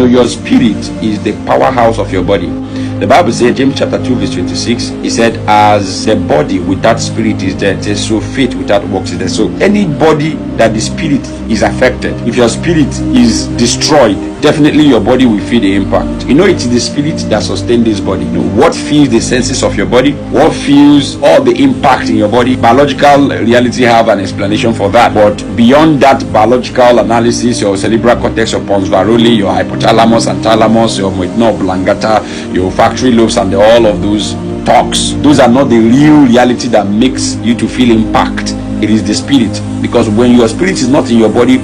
your spirit is the powerhouse of your body. The Bible says, James chapter 2 verse 26, he said, as the body without spirit is dead, so faith without works is dead. So anybody that the spirit is affected, if your spirit is destroyed, definitely your body will feel the impact. It is the spirit that sustains this body. What feels the senses of your body, what feels all the impact in your body. Biological reality have an explanation for that, but beyond that biological analysis, your cerebral cortex, your pons varolii, your hypothalamus and thalamus, your medulla oblongata, your factory lobes, and all of those talks, those are not the real reality that makes you to feel impact. It is the spirit, because when your spirit is not in your body,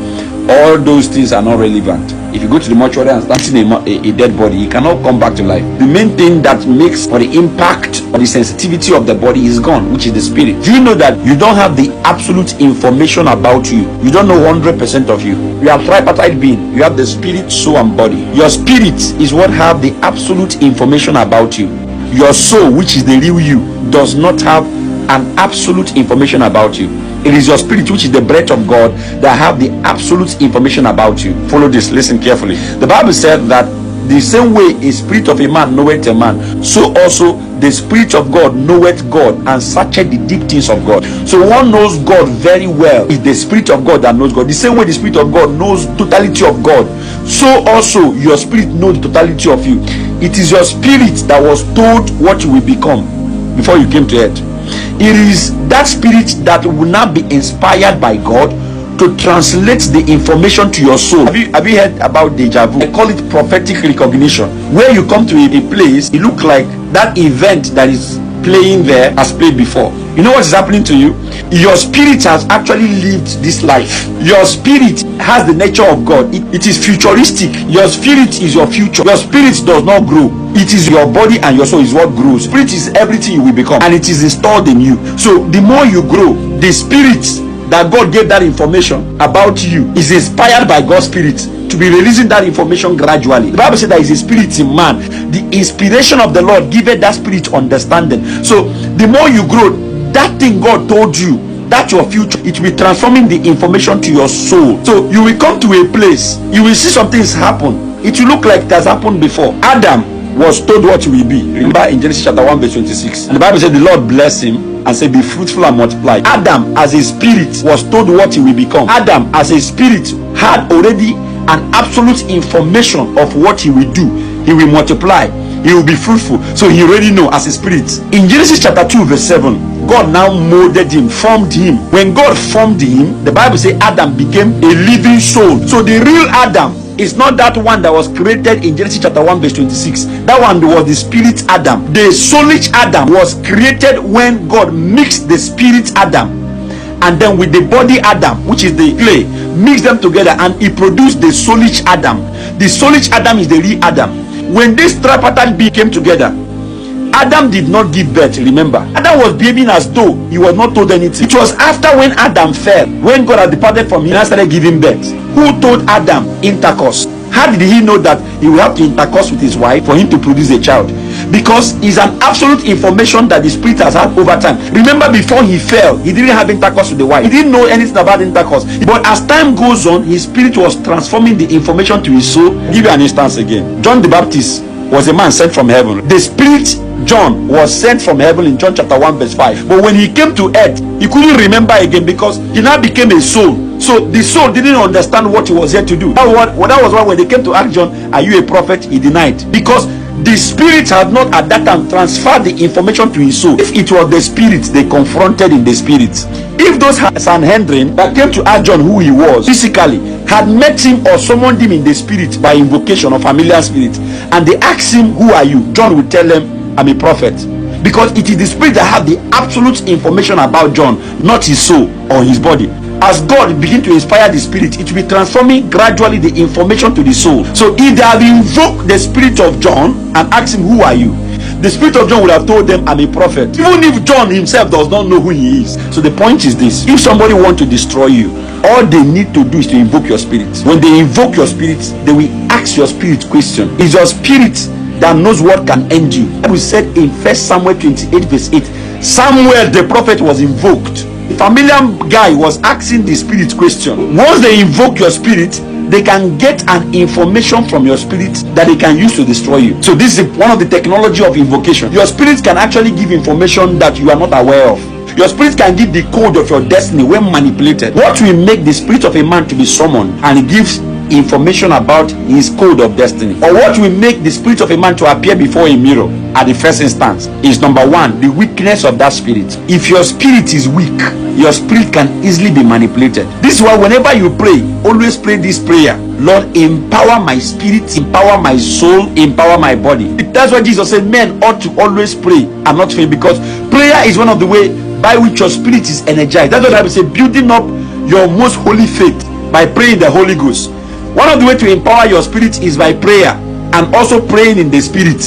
all those things are not relevant. If you go to the mortuary and start seeing a dead body, it cannot come back to life. The main thing that makes for the impact or the sensitivity of the body is gone, which is the spirit. Do you know that you don't have the absolute information about you? You don't know 100% of you. You are tripartite being. You have the spirit, soul, and body. Your spirit is what have the absolute information about you. Your soul, which is the real you, does not have an absolute information about you. It is your spirit, which is the breath of God, that have the absolute information about you. Follow this, listen carefully. The Bible said that the same way a spirit of a man knoweth a man, so also the spirit of God knoweth God, and searcheth the deep things of God. So one knows God very well. It's the spirit of God that knows God. The same way the spirit of God knows totality of God, so also your spirit knows the totality of you. It is your spirit that was told what you will become before you came to earth. It is that spirit that will now be inspired by God to translate the information to your soul. Have you heard about deja vu? I call it prophetic recognition. Where you come to a place, it looks like that event that is playing there has played before. You know what is happening to you? Your spirit has actually lived this life. Your spirit has the nature of God. It is futuristic. Your spirit is your future. Your spirit does not grow. It is your body and your soul is what grows. Spirit is everything you will become, and it is installed in you. So the more you grow, the spirit that God gave that information about you is inspired by God's spirit to be releasing that information gradually. The Bible said there is a spirit in man. The inspiration of the Lord giveth that spirit understanding. So the more you grow, that thing God told you, that your future, it will be transforming the information to your soul. So you will come to a place, you will see some things happen. It will look like it has happened before. Adam was told what he will be. Remember in Genesis chapter 1 verse 26, and the Bible said the Lord blessed him and said, be fruitful and multiply. Adam as a spirit was told what he will become. Adam as a spirit had already an absolute information of what he will do. He will multiply, he will be fruitful. So he already know as a spirit. In Genesis chapter 2 verse 7, God now molded him, formed him. When God formed him, the Bible says Adam became a living soul. So the real Adam is not that one that was created in Genesis chapter 1 verse 26. That one was the spirit Adam. The soulish Adam was created when God mixed the spirit Adam and then with the body Adam, which is the clay, mixed them together, and he produced the soulish Adam. The soulish Adam is the real Adam. When this tripartite being came together, Adam did not give birth. Remember, Adam was behaving as though he was not told anything. It was after when Adam fell, when God had departed from him and started giving birth. Who told Adam intercourse? How did he know that he will have to intercourse with his wife for him to produce a child? Because it's an absolute information that the spirit has had over time. Remember, before he fell, he didn't have intercourse with the wife. He didn't know anything about intercourse. But as time goes on, his spirit was transforming the information to his soul. I'll give you an instance again. John the Baptist was a man sent from heaven. The spirit John was sent from heaven in John chapter 1 verse 5. But when he came to earth, he couldn't remember again because he now became a soul. So the soul didn't understand what he was here to do. That was why when they came to ask John, are you a prophet? He denied. Because the spirit had not at that time transferred the information to his soul. If it was the spirit, they confronted in the spirit. If those Sanhedrin that came to ask John who he was physically had met him or summoned him in the spirit by invocation or familiar spirit, and they asked him, who are you? John would tell them, I'm a prophet. Because it is the spirit that have the absolute information about John, not his soul or his body. As God begin to inspire the spirit, it will be transforming gradually the information to the soul. So if they have invoked the spirit of John and asked him, who are you? The spirit of John would have told them, I'm a prophet. Even if John himself does not know who he is. So the point is this: if somebody wants to destroy you, all they need to do is to invoke your spirit. When they invoke your spirit, they will ask your spirit question. Is your spirit that knows what can end you? We said in 1 Samuel 28 verse 8, Samuel the prophet was invoked. The familiar guy was asking the spirit question. Once they invoke your spirit, they can get an information from your spirit that they can use to destroy you. So this is one of the technology of invocation. Your spirit can actually give information that you are not aware of. Your spirit can give the code of your destiny when manipulated. What will make the spirit of a man to be summoned and it gives information about his code of destiny, or what will make the spirit of a man to appear before a mirror at the first instance, is number one, the weakness of that spirit. If your spirit is weak, your spirit can easily be manipulated. This is why whenever you pray, always pray this prayer: Lord, empower my spirit, empower my soul, empower my body. That's why Jesus said men ought to always pray and not faint, because prayer is one of the way by which your spirit is energized. That's what I would say, building up your most holy faith by praying the Holy Ghost. One of the way to empower your spirit is by prayer and also praying in the spirit.